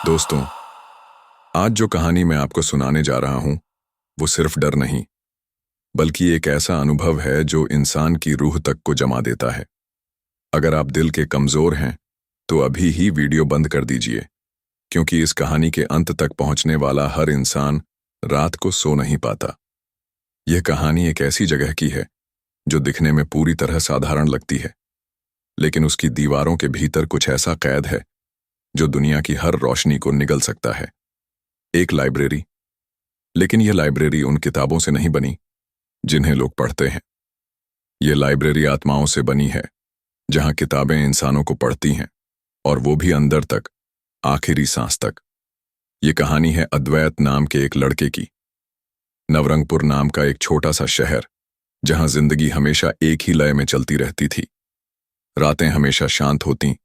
दोस्तों, आज जो कहानी मैं आपको सुनाने जा रहा हूं, वो सिर्फ डर नहीं, बल्कि एक ऐसा अनुभव है जो इंसान की रूह तक को जमा देता है। अगर आप दिल के कमजोर हैं, तो अभी ही वीडियो बंद कर दीजिए, क्योंकि इस कहानी के अंत तक पहुंचने वाला हर इंसान रात को सो नहीं पाता। यह कहानी एक ऐसी जगह की है, जो दिखने में पूरी तरह साधारण लगती है, लेकिन उसकी दीवारों के भीतर कुछ ऐसा कैद है, जो दुनिया की हर रोशनी को निगल सकता है। एक लाइब्रेरी, लेकिन यह लाइब्रेरी उन किताबों से नहीं बनी जिन्हें लोग पढ़ते हैं। यह लाइब्रेरी आत्माओं से बनी है, जहां किताबें इंसानों को पढ़ती हैं, और वो भी अंदर तक, आखिरी सांस तक। ये कहानी है अद्वैत नाम के एक लड़के की। नवरंगपुर नाम का एक छोटा सा शहर, जहां जिंदगी हमेशा एक ही लय में चलती रहती थी। रातें हमेशा शांत होती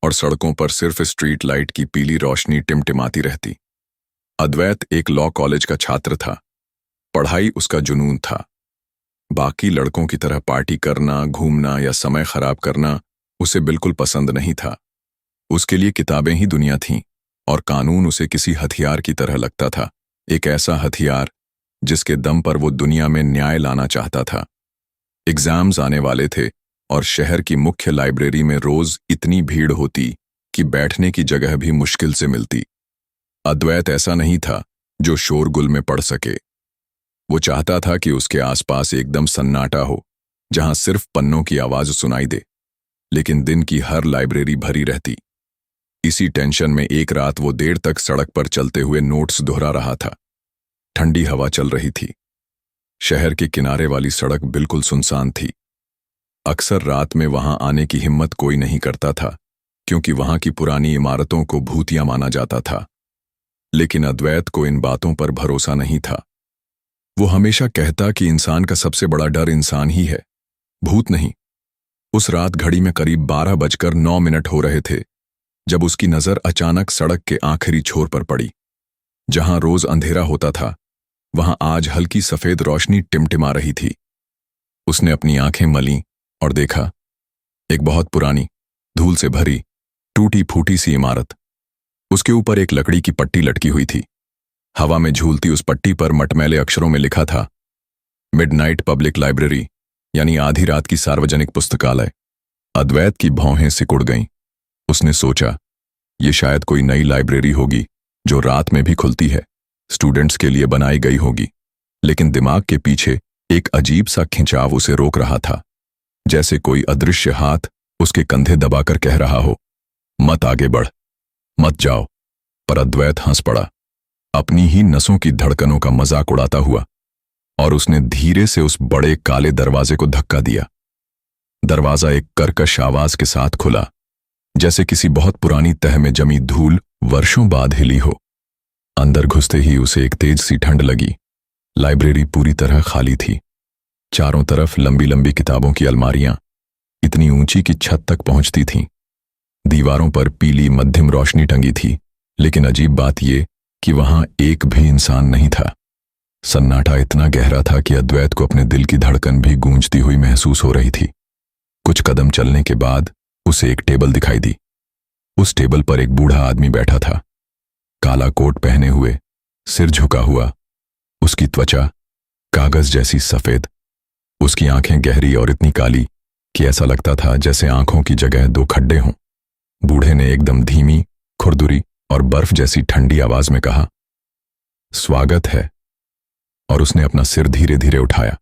और सड़कों पर सिर्फ स्ट्रीट लाइट की पीली रोशनी टिमटिमाती रहती। अद्वैत एक लॉ कॉलेज का छात्र था। पढ़ाई उसका जुनून था। बाकी लड़कों की तरह पार्टी करना, घूमना या समय खराब करना उसे बिल्कुल पसंद नहीं था। उसके लिए किताबें ही दुनिया थीं, और कानून उसे किसी हथियार की तरह लगता था, एक ऐसा हथियार जिसके दम पर वो दुनिया में न्याय लाना चाहता था। एग्जाम्स आने वाले थे, और शहर की मुख्य लाइब्रेरी में रोज इतनी भीड़ होती कि बैठने की जगह भी मुश्किल से मिलती। अद्वैत ऐसा नहीं था जो शोरगुल में पढ़ सके। वो चाहता था कि उसके आसपास एकदम सन्नाटा हो, जहां सिर्फ पन्नों की आवाज सुनाई दे, लेकिन दिन की हर लाइब्रेरी भरी रहती। इसी टेंशन में एक रात वो देर तक सड़क पर चलते हुए नोट्स दोहरा रहा था। ठंडी हवा चल रही थी। शहर के किनारे वाली सड़क बिल्कुल सुनसान थी। अक्सर रात में वहां आने की हिम्मत कोई नहीं करता था, क्योंकि वहां की पुरानी इमारतों को भूतिया माना जाता था। लेकिन अद्वैत को इन बातों पर भरोसा नहीं था। वो हमेशा कहता कि इंसान का सबसे बड़ा डर इंसान ही है, भूत नहीं। उस रात घड़ी में करीब 12:09 हो रहे थे, जब उसकी नजर अचानक सड़क के आखिरी छोर पर पड़ी। जहां रोज अंधेरा होता था, वहां आज हल्की सफेद रोशनी टिमटिमा रही थी। उसने अपनी आंखें मलीं और देखा, एक बहुत पुरानी, धूल से भरी, टूटी फूटी सी इमारत। उसके ऊपर एक लकड़ी की पट्टी लटकी हुई थी। हवा में झूलती उस पट्टी पर मटमैले अक्षरों में लिखा था, मिडनाइट पब्लिक लाइब्रेरी, यानी आधी रात की सार्वजनिक पुस्तकालय। अद्वैत की भौहें सिकुड़ गईं। उसने सोचा, ये शायद कोई नई लाइब्रेरी होगी जो रात में भी खुलती है, स्टूडेंट्स के लिए बनाई गई होगी। लेकिन दिमाग के पीछे एक अजीब सा खिंचाव उसे रोक रहा था, जैसे कोई अदृश्य हाथ उसके कंधे दबाकर कह रहा हो, मत आगे बढ़, मत जाओ। पर अद्वैत हंस पड़ा, अपनी ही नसों की धड़कनों का मजाक उड़ाता हुआ, और उसने धीरे से उस बड़े काले दरवाजे को धक्का दिया। दरवाजा एक कर्कश आवाज के साथ खुला, जैसे किसी बहुत पुरानी तह में जमी धूल वर्षों बाद हिली हो। अंदर घुसते ही उसे एक तेज सी ठंड लगी। लाइब्रेरी पूरी तरह खाली थी। चारों तरफ लंबी लंबी किताबों की अलमारियां, इतनी ऊंची कि छत तक पहुंचती थीं। दीवारों पर पीली मध्यम रोशनी टंगी थी, लेकिन अजीब बात यह कि वहां एक भी इंसान नहीं था। सन्नाटा इतना गहरा था कि अद्वैत को अपने दिल की धड़कन भी गूंजती हुई महसूस हो रही थी। कुछ कदम चलने के बाद उसे एक टेबल दिखाई दी। उस टेबल पर एक बूढ़ा आदमी बैठा था, काला कोट पहने हुए, सिर झुका हुआ। उसकी त्वचा कागज जैसी सफेद, उसकी आंखें गहरी और इतनी काली कि ऐसा लगता था जैसे आंखों की जगह दो खड्डे हों। बूढ़े ने एकदम धीमी, खुरदुरी और बर्फ जैसी ठंडी आवाज में कहा, स्वागत है। और उसने अपना सिर धीरे धीरे उठाया,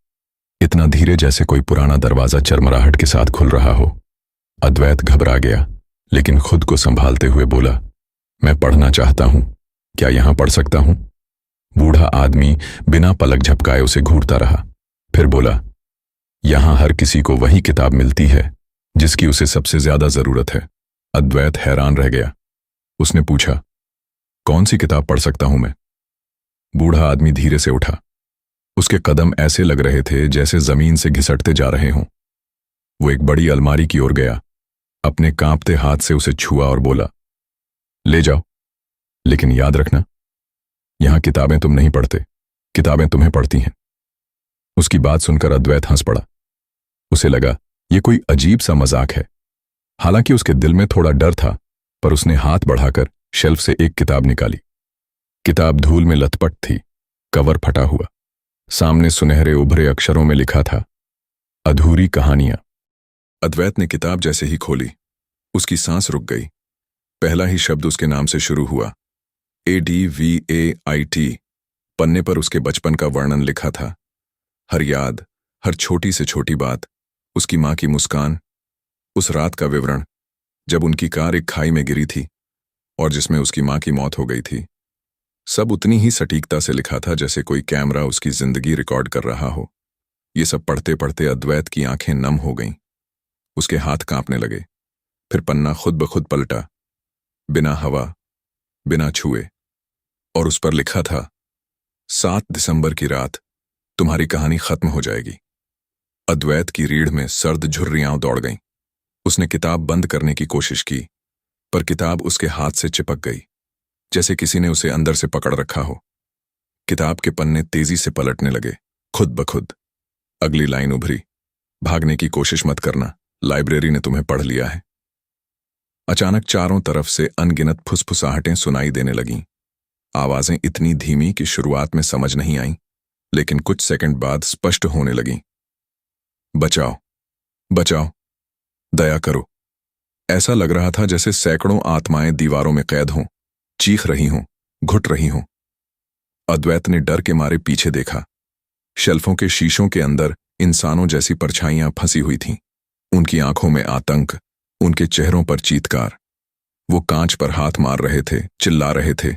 इतना धीरे जैसे कोई पुराना दरवाजा चरमराहट के साथ खुल रहा हो। अद्वैत घबरा गया, लेकिन खुद को संभालते हुए बोला, मैं पढ़ना चाहता हूं, क्या यहां पढ़ सकता हूं? बूढ़ा आदमी बिना पलक झपकाए उसे घूरता रहा, फिर बोला, यहां हर किसी को वही किताब मिलती है जिसकी उसे सबसे ज्यादा जरूरत है। अद्वैत हैरान रह गया। उसने पूछा, कौन सी किताब पढ़ सकता हूं मैं? बूढ़ा आदमी धीरे से उठा। उसके कदम ऐसे लग रहे थे जैसे जमीन से घिसटते जा रहे हों। वो एक बड़ी अलमारी की ओर गया, अपने कांपते हाथ से उसे छुआ और बोला, ले जाओ, लेकिन याद रखना, यहां किताबें तुम नहीं पढ़ते, किताबें तुम्हें पढ़ती हैं। उसकी बात सुनकर अद्वैत हंस पड़ा। उसे लगा ये कोई अजीब सा मजाक है। हालांकि उसके दिल में थोड़ा डर था, पर उसने हाथ बढ़ाकर शेल्फ से एक किताब निकाली। किताब धूल में लथपथ थी, कवर फटा हुआ। सामने सुनहरे उभरे अक्षरों में लिखा था, अधूरी कहानियां। अद्वैत ने किताब जैसे ही खोली, उसकी सांस रुक गई। पहला ही शब्द उसके नाम से शुरू हुआ, ADVAIT। पन्ने पर उसके बचपन का वर्णन लिखा था। हर याद, हर छोटी से छोटी बात, उसकी मां की मुस्कान, उस रात का विवरण जब उनकी कार एक खाई में गिरी थी और जिसमें उसकी मां की मौत हो गई थी। सब उतनी ही सटीकता से लिखा था जैसे कोई कैमरा उसकी जिंदगी रिकॉर्ड कर रहा हो। ये सब पढ़ते पढ़ते अद्वैत की आंखें नम हो गईं। उसके हाथ कांपने लगे। फिर पन्ना खुद ब खुद पलटा, बिना हवा, बिना छुए, और उस पर लिखा था, 7 दिसंबर की रात तुम्हारी कहानी खत्म हो जाएगी। अद्वैत की रीढ़ में सर्द झुर्रियां दौड़ गईं। उसने किताब बंद करने की कोशिश की, पर किताब उसके हाथ से चिपक गई, जैसे किसी ने उसे अंदर से पकड़ रखा हो। किताब के पन्ने तेजी से पलटने लगे, खुद ब खुद। अगली लाइन उभरी, भागने की कोशिश मत करना, लाइब्रेरी ने तुम्हें पढ़ लिया है। अचानक चारों तरफ से अनगिनत फुसफुसाहटें सुनाई देने लगीं। आवाजें इतनी धीमी कि शुरुआत में समझ नहीं आईं, लेकिन कुछ सेकंड बाद स्पष्ट होने लगीं। बचाओ, बचाओ, दया करो। ऐसा लग रहा था जैसे सैकड़ों आत्माएं दीवारों में कैद हों, चीख रही हों, घुट रही हों। अद्वैत ने डर के मारे पीछे देखा। शेल्फों के शीशों के अंदर इंसानों जैसी परछाइयां फंसी हुई थीं। उनकी आंखों में आतंक, उनके चेहरों पर चीत्कार। वो कांच पर हाथ मार रहे थे, चिल्ला रहे थे,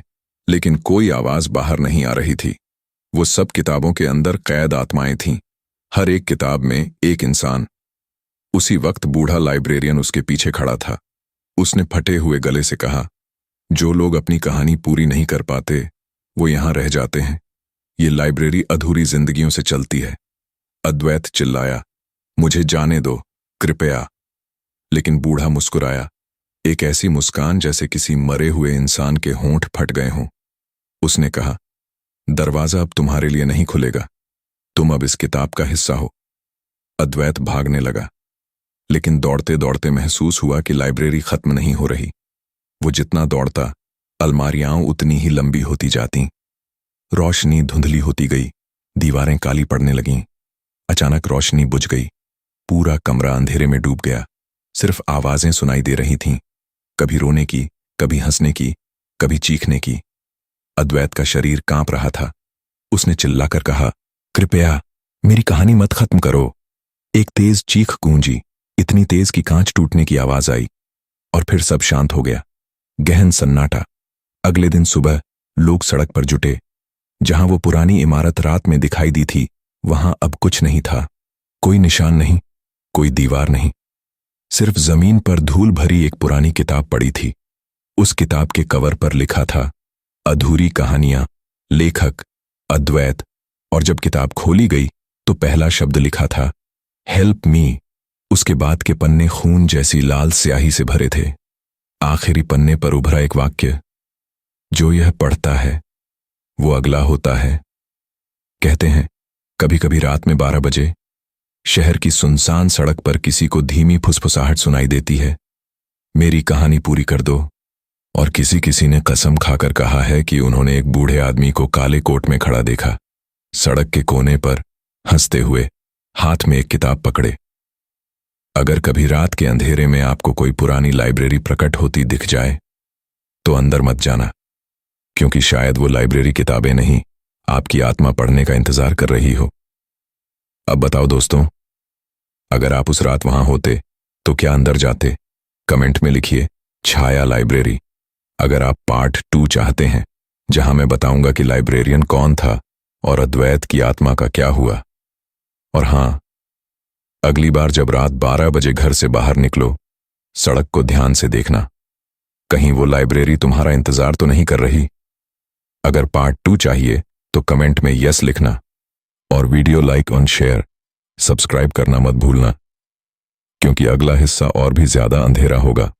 लेकिन कोई आवाज बाहर नहीं आ रही थी। वो सब किताबों के अंदर कैद आत्माएं थीं, हर एक किताब में एक इंसान। उसी वक्त बूढ़ा लाइब्रेरियन उसके पीछे खड़ा था। उसने फटे हुए गले से कहा, जो लोग अपनी कहानी पूरी नहीं कर पाते, वो यहां रह जाते हैं। ये लाइब्रेरी अधूरी जिंदगियों से चलती है। अद्वैत चिल्लाया, मुझे जाने दो, कृपया। लेकिन बूढ़ा मुस्कुराया, एक ऐसी मुस्कान जैसे किसी मरे हुए इंसान के होंठ फट गए हों। उसने कहा, दरवाजा अब तुम्हारे लिए नहीं खुलेगा, तुम अब इस किताब का हिस्सा हो। अद्वैत भागने लगा, लेकिन दौड़ते दौड़ते महसूस हुआ कि लाइब्रेरी खत्म नहीं हो रही। वो जितना दौड़ता, अलमारियां उतनी ही लंबी होती जातीं। रोशनी धुंधली होती गई, दीवारें काली पड़ने लगीं। अचानक रोशनी बुझ गई, पूरा कमरा अंधेरे में डूब गया। सिर्फ आवाजें सुनाई दे रही थीं, कभी रोने की, कभी हंसने की, कभी चीखने की। अद्वैत का शरीर कांप रहा था। उसने चिल्लाकर कहा, कृपया मेरी कहानी मत खत्म करो। एक तेज चीख गूंजी, इतनी तेज कि कांच टूटने की आवाज आई, और फिर सब शांत हो गया। गहन सन्नाटा। अगले दिन सुबह लोग सड़क पर जुटे। जहां वो पुरानी इमारत रात में दिखाई दी थी, वहां अब कुछ नहीं था। कोई निशान नहीं, कोई दीवार नहीं। सिर्फ जमीन पर धूल भरी एक पुरानी किताब पड़ी थी। उस किताब के कवर पर लिखा था, अधूरी कहानियां, लेखक अद्वैत। और जब किताब खोली गई तो पहला शब्द लिखा था, हेल्प मी। उसके बाद के पन्ने खून जैसी लाल स्याही से भरे थे। आखिरी पन्ने पर उभरा एक वाक्य, जो यह पढ़ता है वो अगला होता है। कहते हैं, कभी कभी रात में 12 बजे शहर की सुनसान सड़क पर किसी को धीमी फुसफुसाहट सुनाई देती है, मेरी कहानी पूरी कर दो। और किसी किसी ने कसम खाकर कहा है कि उन्होंने एक बूढ़े आदमी को काले कोट में खड़ा देखा, सड़क के कोने पर, हंसते हुए, हाथ में एक किताब पकड़े। अगर कभी रात के अंधेरे में आपको कोई पुरानी लाइब्रेरी प्रकट होती दिख जाए, तो अंदर मत जाना, क्योंकि शायद वो लाइब्रेरी किताबें नहीं, आपकी आत्मा पढ़ने का इंतजार कर रही हो। अब बताओ दोस्तों, अगर आप उस रात वहां होते तो क्या अंदर जाते? कमेंट में लिखिए, छाया लाइब्रेरी। अगर आप पार्ट 2 चाहते हैं, जहां मैं बताऊंगा कि लाइब्रेरियन कौन था और अद्वैत की आत्मा का क्या हुआ। और हां, अगली बार जब रात 12 बजे घर से बाहर निकलो, सड़क को ध्यान से देखना, कहीं वो लाइब्रेरी तुम्हारा इंतजार तो नहीं कर रही। अगर पार्ट 2 चाहिए तो कमेंट में यस लिखना, और वीडियो लाइक और शेयर, सब्सक्राइब करना मत भूलना, क्योंकि अगला हिस्सा और भी ज्यादा अंधेरा होगा।